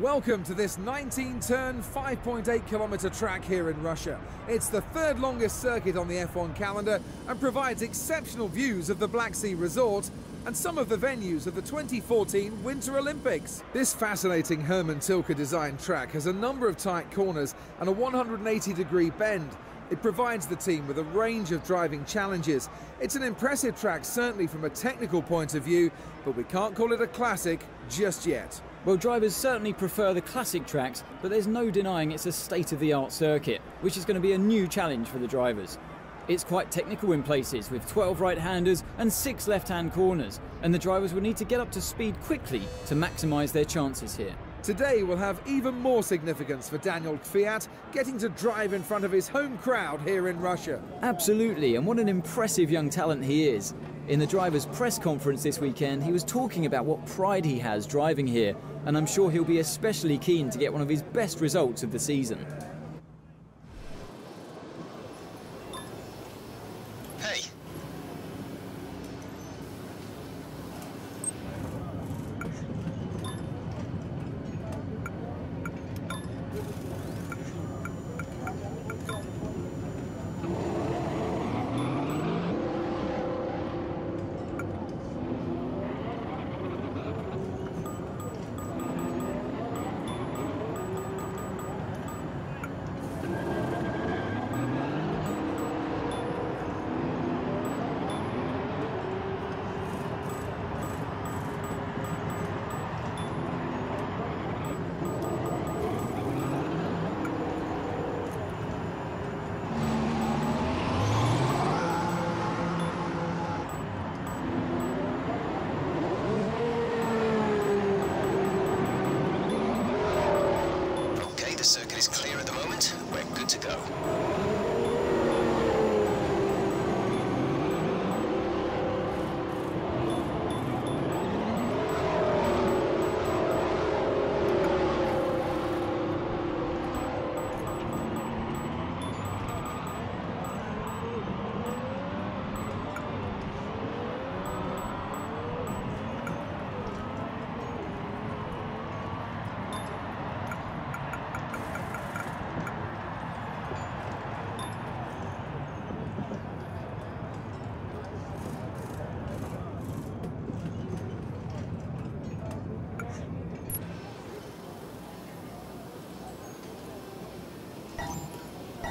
Welcome to this 19-turn, 5.8-kilometre track here in Russia. It's the third longest circuit on the F1 calendar and provides exceptional views of the Black Sea Resort and some of the venues of the 2014 Winter Olympics. This fascinating Hermann Tilke designed track has a number of tight corners and a 180-degree bend. It provides the team with a range of driving challenges. It's an impressive track, certainly from a technical point of view, but we can't call it a classic just yet. Well, drivers certainly prefer the classic tracks, but there's no denying it's a state-of-the-art circuit, which is going to be a new challenge for the drivers. It's quite technical in places, with 12 right-handers and 6 left-hand corners, and the drivers will need to get up to speed quickly to maximise their chances here. Today will have even more significance for Daniel Kvyat, getting to drive in front of his home crowd here in Russia. Absolutely, and what an impressive young talent he is. In the drivers' press conference this weekend, he was talking about what pride he has driving here, and I'm sure he'll be especially keen to get one of his best results of the season. Hey. The circuit is clear at the moment. We're good to go.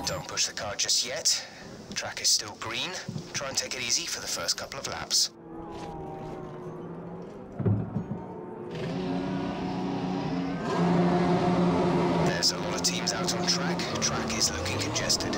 Don't push the car just yet. The track is still green. Try and take it easy for the first couple of laps. There's a lot of teams out on track. Track is looking congested.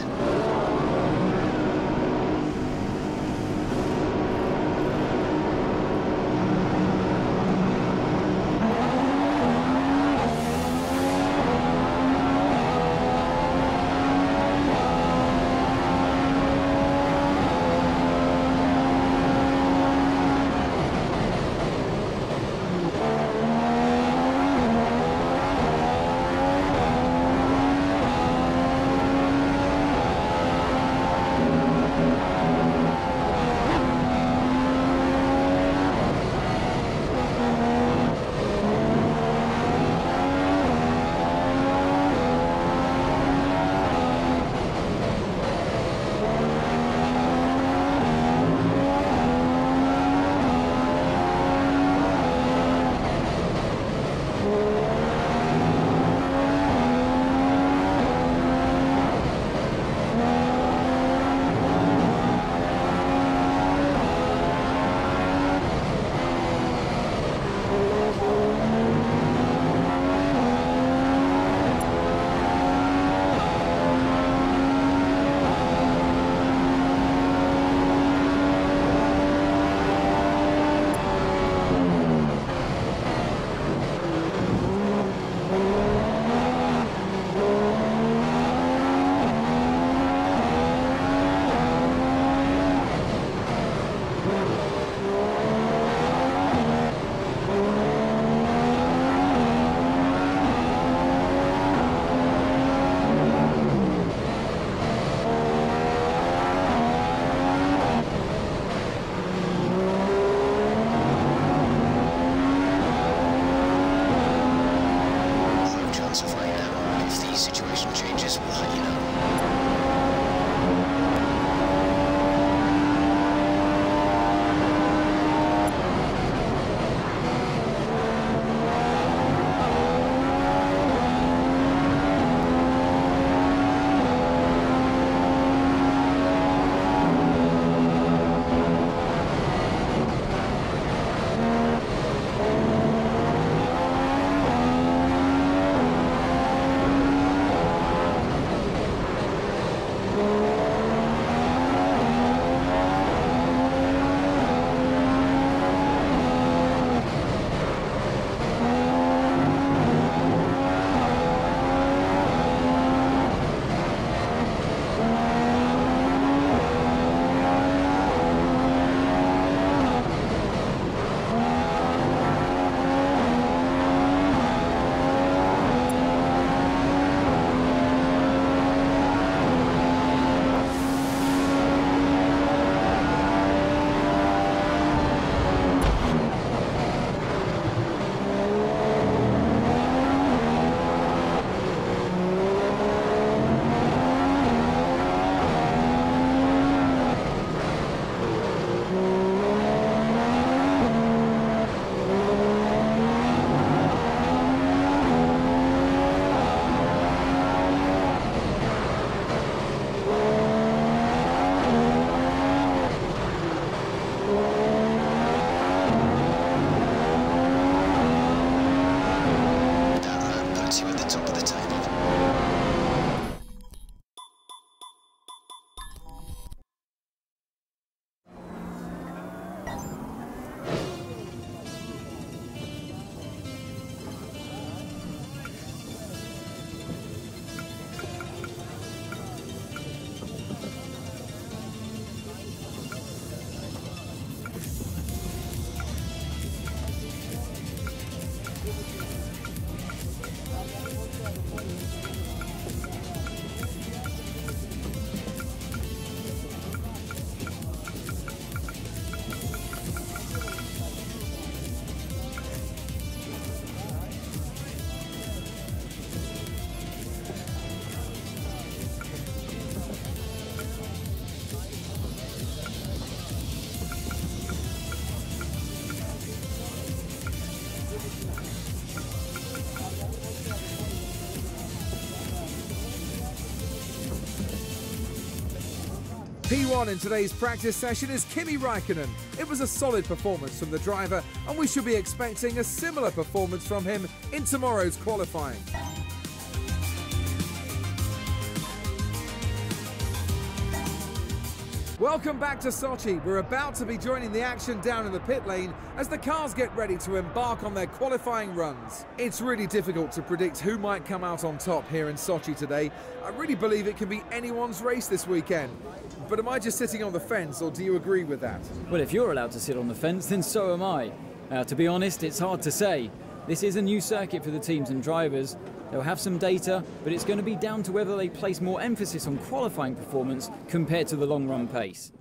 P1 in today's practice session is Kimi Raïkkönen. It was a solid performance from the driver, and we should be expecting a similar performance from him in tomorrow's qualifying. Welcome back to Sochi. We're about to be joining the action down in the pit lane as the cars get ready to embark on their qualifying runs. It's really difficult to predict who might come out on top here in Sochi today. I really believe it can be anyone's race this weekend. But am I just sitting on the fence, or do you agree with that? Well, if you're allowed to sit on the fence, then so am I. To be honest, it's hard to say. This is a new circuit for the teams and drivers. They'll have some data, but it's going to be down to whether they place more emphasis on qualifying performance compared to the long-run pace.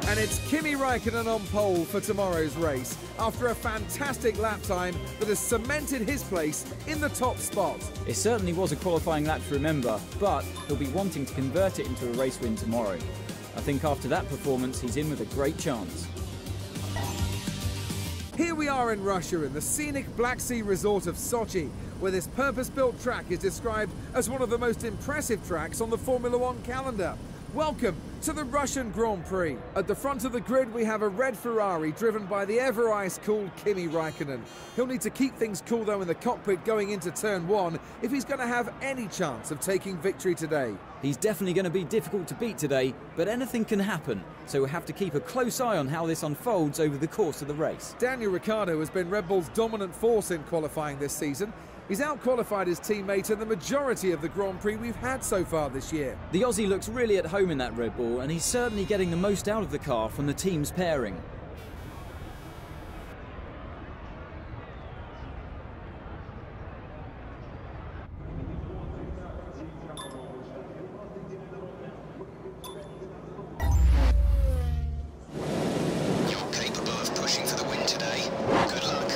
And it's Kimi Raïkkönen on pole for tomorrow's race after a fantastic lap time that has cemented his place in the top spot. It certainly was a qualifying lap to remember, but he'll be wanting to convert it into a race win tomorrow. I think after that performance, he's in with a great chance. Here we are in Russia in the scenic Black Sea resort of Sochi, where this purpose-built track is described as one of the most impressive tracks on the Formula One calendar. Welcome to the Russian Grand Prix. At the front of the grid we have a red Ferrari driven by the ever ice-cool Kimi Raïkkönen. He'll need to keep things cool though in the cockpit going into turn 1 if he's going to have any chance of taking victory today. He's definitely going to be difficult to beat today, but anything can happen, so we'll have to keep a close eye on how this unfolds over the course of the race. Daniel Ricciardo has been Red Bull's dominant force in qualifying this season. He's out-qualified his teammate in the majority of the Grand Prix we've had so far this year. The Aussie looks really at home in that Red Bull, and he's certainly getting the most out of the car from the team's pairing. You're capable of pushing for the win today. Good luck.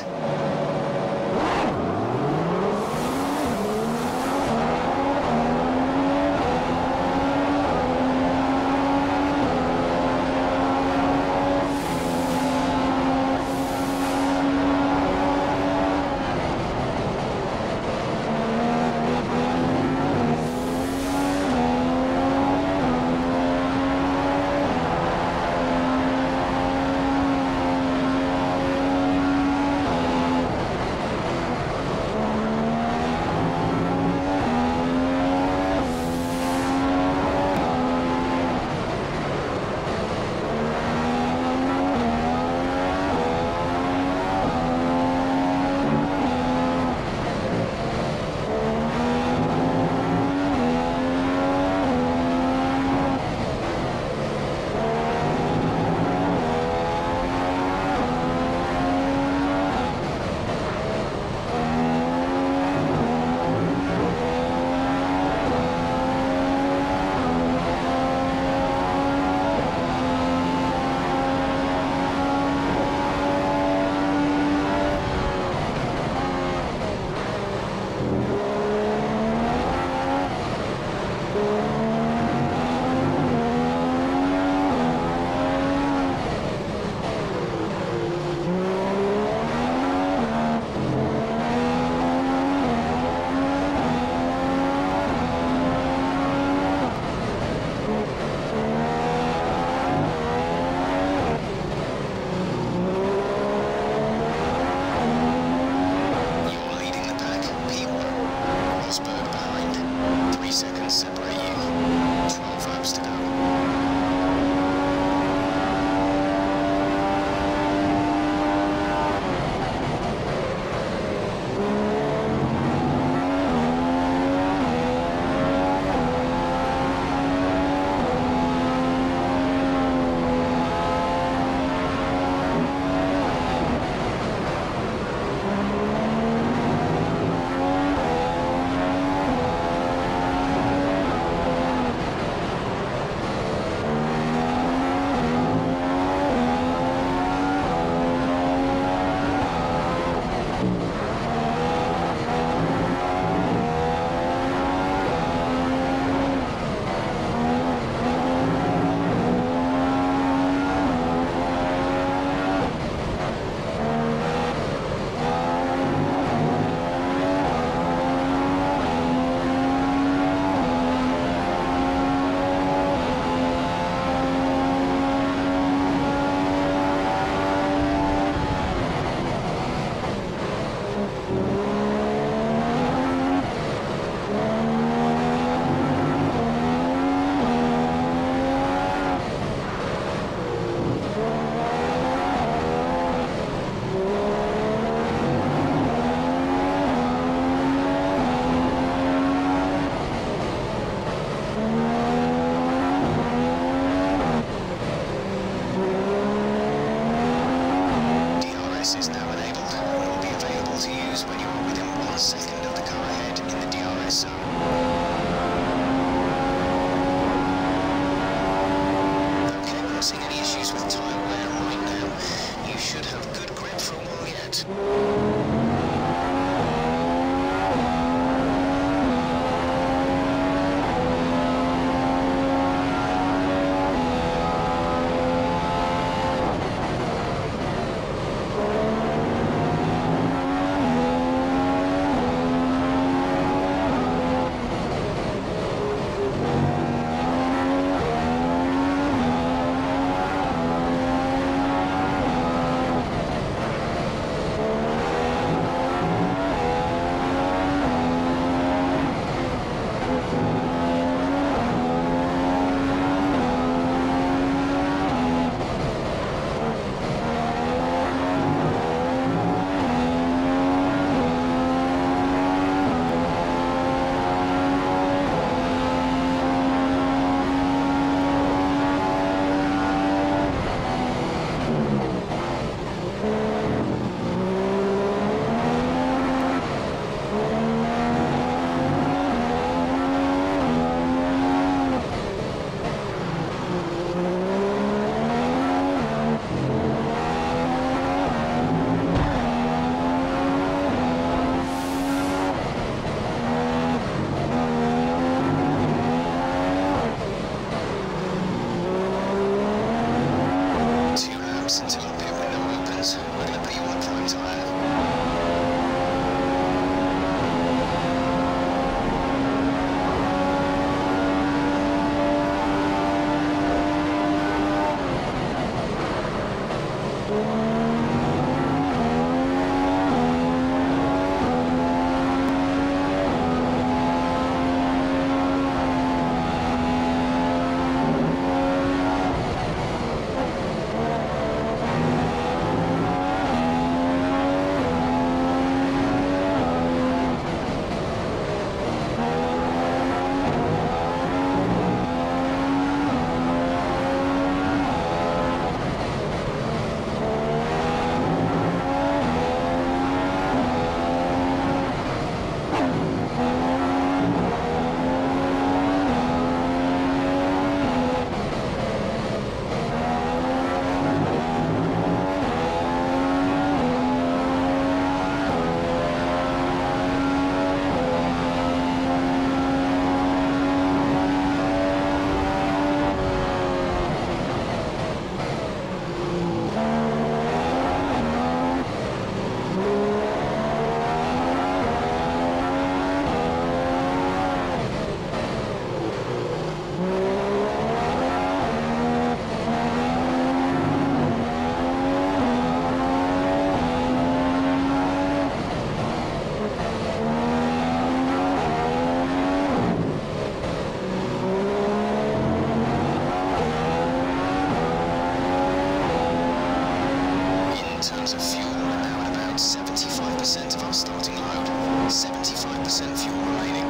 terms of fuel, we're now at about 75% of our starting load. 75% fuel remaining.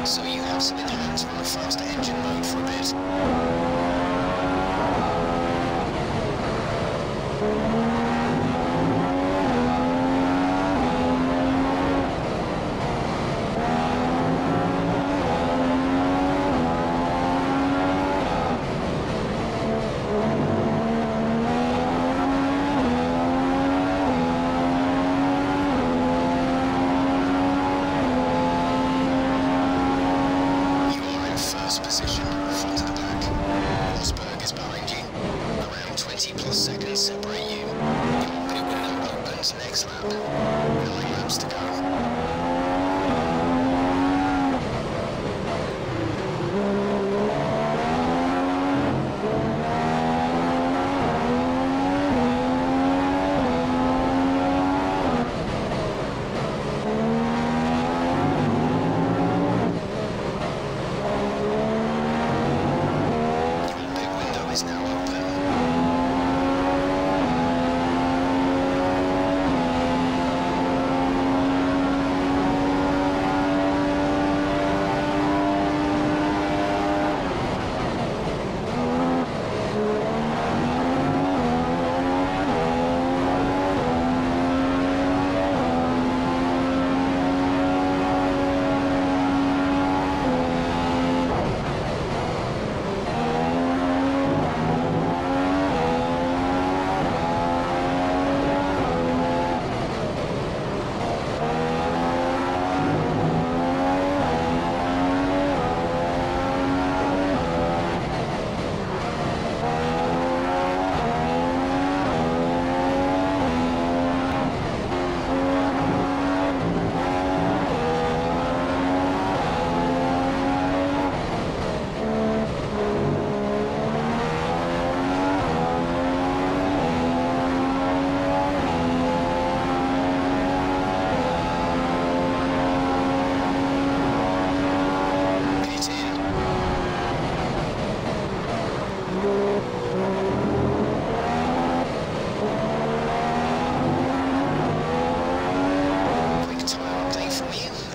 So you have some enhanced on the faster engine mode for a bit. Position, front to the back. Rosberg is behind you. Around 20 plus seconds separate you. Your pit window opens next lap. 9 laps to go. Is now open.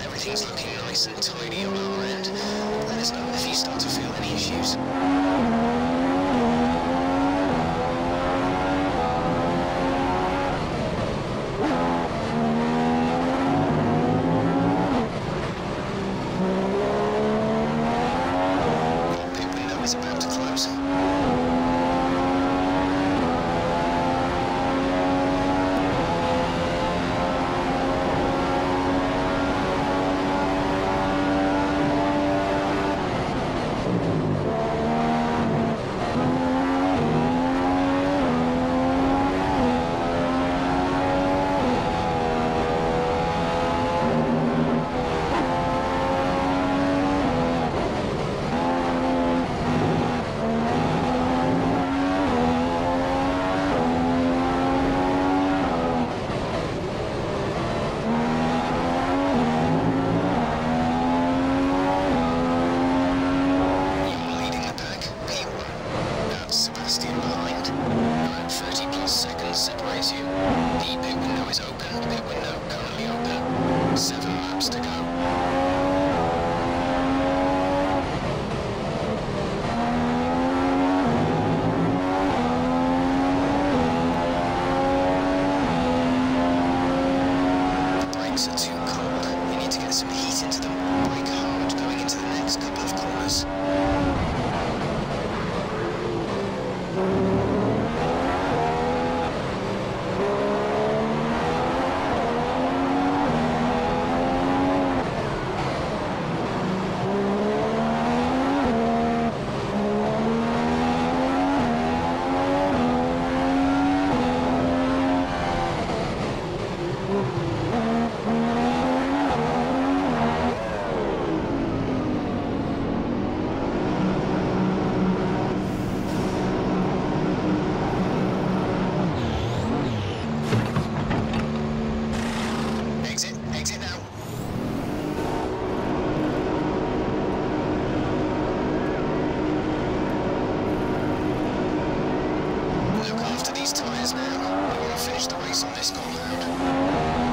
Everything's looking nice and tidy on our end. Let us know if you start to feel any issues. Your pit window is about to close. Separates you. The pit window is open. Pit window currently open. 7 laps to go. The brakes are too cold. You need to get some heat into them. Brake hard going into the next couple of corners. tyres now. We want to finish the race on this compound.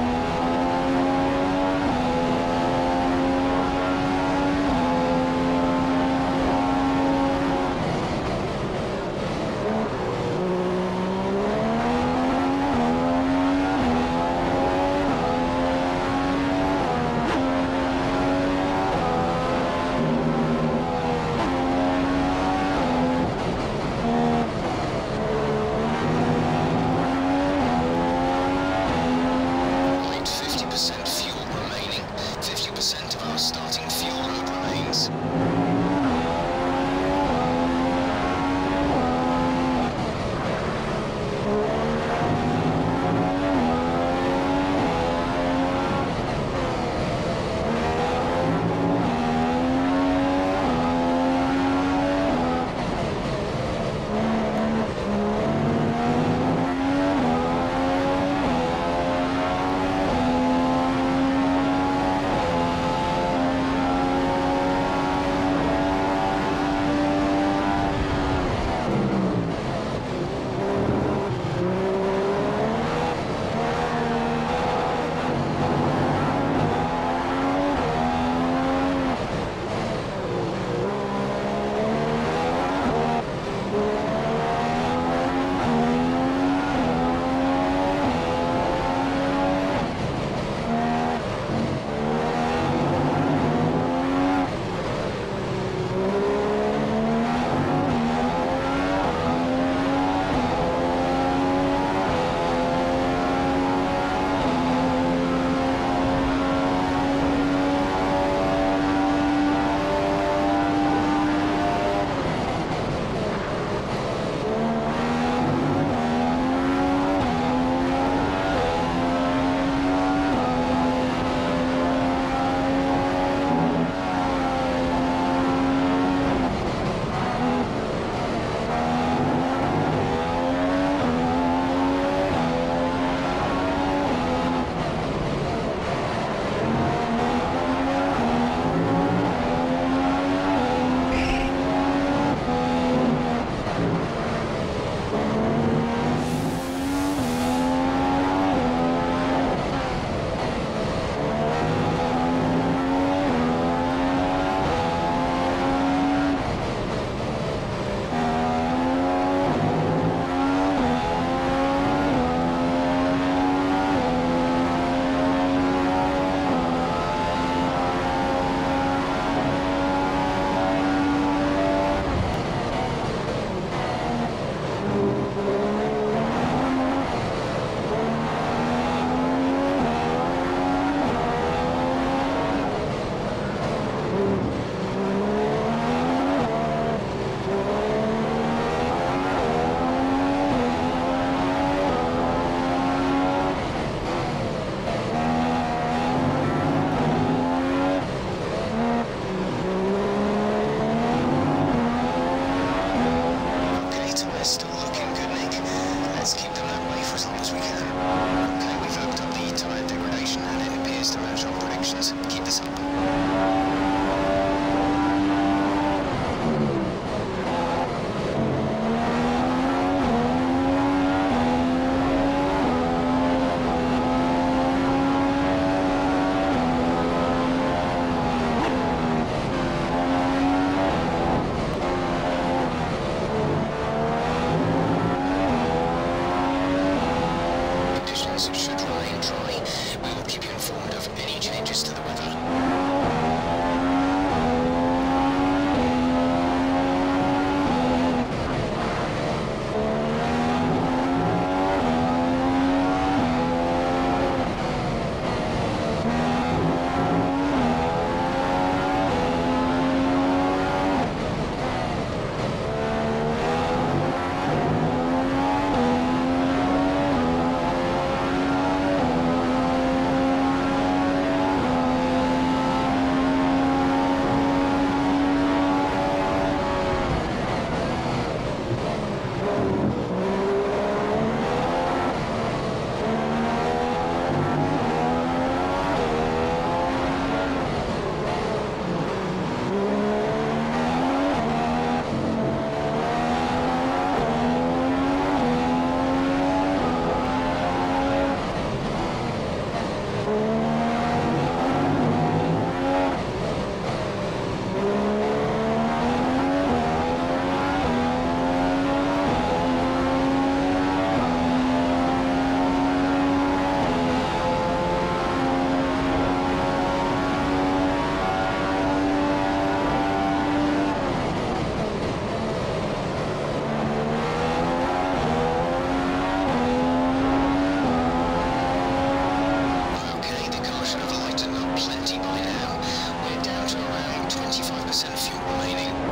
15% fuel remaining.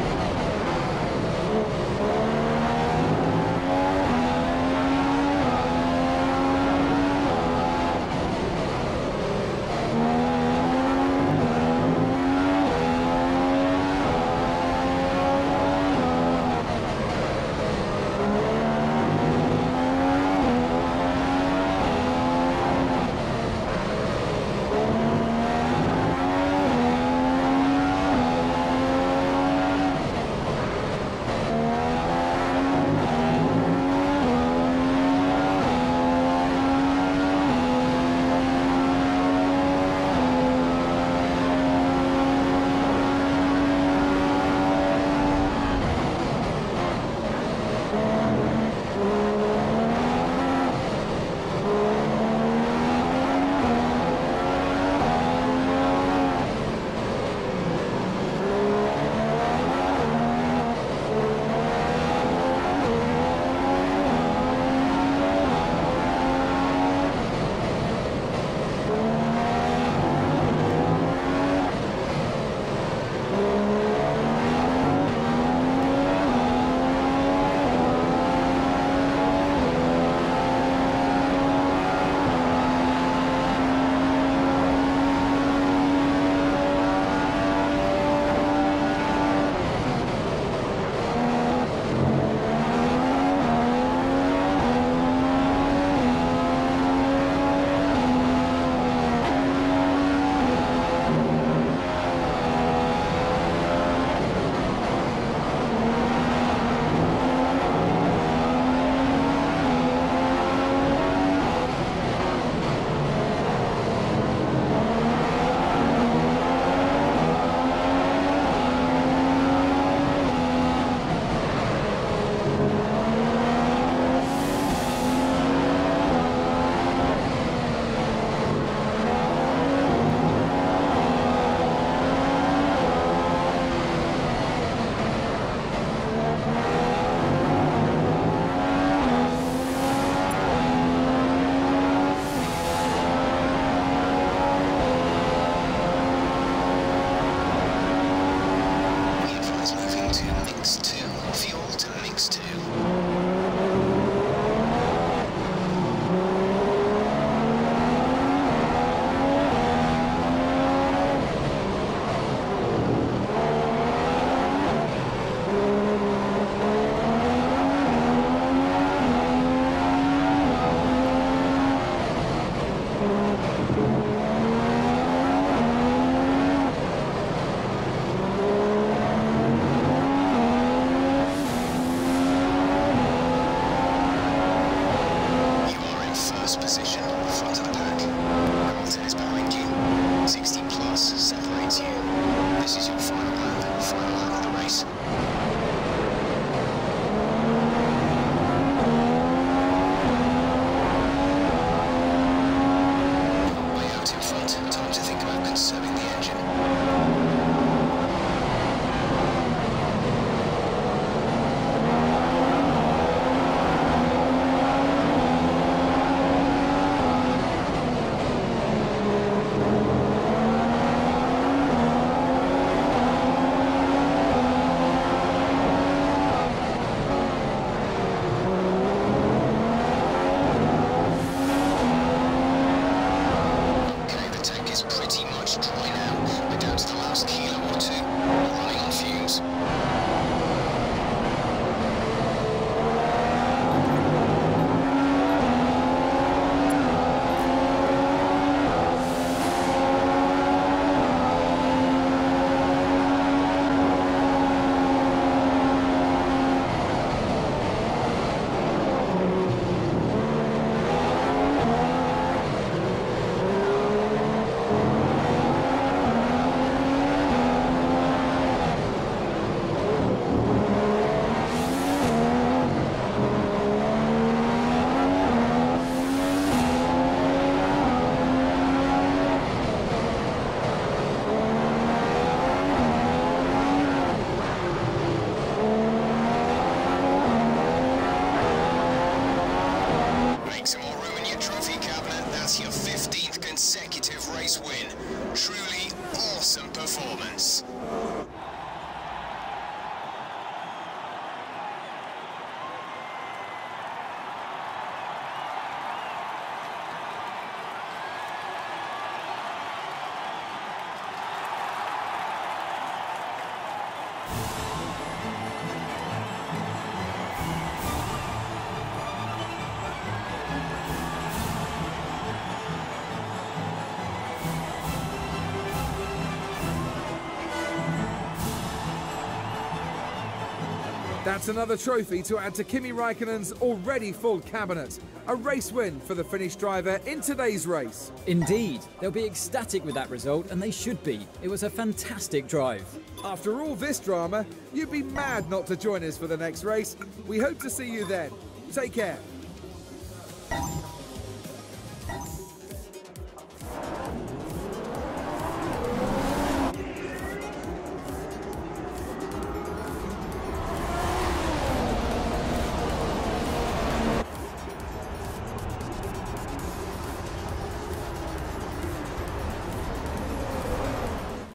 That's another trophy to add to Kimi Raikkonen's already full cabinet. A race win for the Finnish driver in today's race. Indeed, they'll be ecstatic with that result, and they should be. It was a fantastic drive. After all this drama, you'd be mad not to join us for the next race. We hope to see you then. Take care.